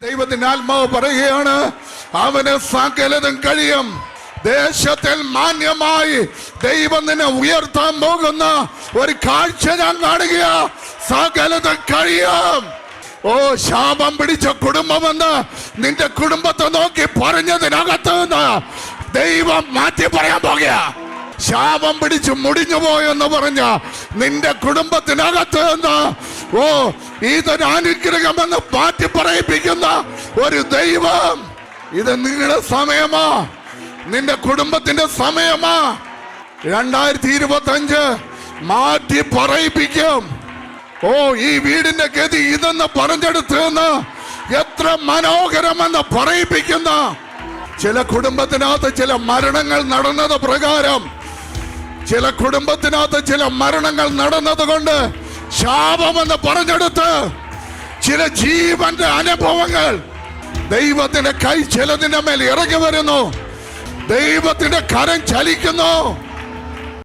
ദൈവത്തിന്റെ ആത്മാവ് പറയുകയാണ്, അവന് സകലതും കഴിയും. ദേശത്തിൽ മാന്യമായി ദൈവം നിന്നെ ഉയർത്താൻ പോകുന്ന ഒരു കാഴ്ച ഞാൻ കാണുക. സകലതും കഴിയും. ഓ, ശാപം പിടിച്ച കുടുംബമെന്ന് നിന്റെ കുടുംബത്തെ നോക്കി പറഞ്ഞതിനകത്ത് നിന്ന് ദൈവം മാറ്റി പറയാൻ പോകുക. ശാപം പിടിച്ച് മുടിഞ്ഞു പോയെന്ന് പറഞ്ഞ നിന്റെ കുടുംബത്തിനകത്ത് നിന്ന് ഓ, ഇതൊരു അനുഗ്രഹമെന്ന് മാറ്റി പറയിപ്പിക്കുന്ന ഒരു ദൈവം. ഇത് നിങ്ങളുടെ സമയമാ, നിന്റെ കുടുംബത്തിന്റെ സമയമാ. 2025 മാറ്റി പറയിപ്പിക്കും. ഓ, ഈ വീടിന്റെ ഗതി ഇതെന്ന് പറഞ്ഞെടുത്ത് എത്ര മനോഹരമെന്ന് പറയിപ്പിക്കുന്ന ചില കുടുംബത്തിനകത്ത് ചില മരണങ്ങൾ നടന്നത് പ്രകാരം, ചില കുടുംബത്തിനകത്ത് ചില മരണങ്ങൾ നടന്നത് കൊണ്ട് ശാപമെന്ന് പറഞ്ഞെടുത്ത് ചില ജീവന്റെ അനുഭവങ്ങൾ ദൈവത്തിന്റെ കൈ ചിലതിന്റെ മേൽ ഇറങ്ങി വരുന്നു. ദൈവത്തിന്റെ കരം ചലിക്കുന്നു.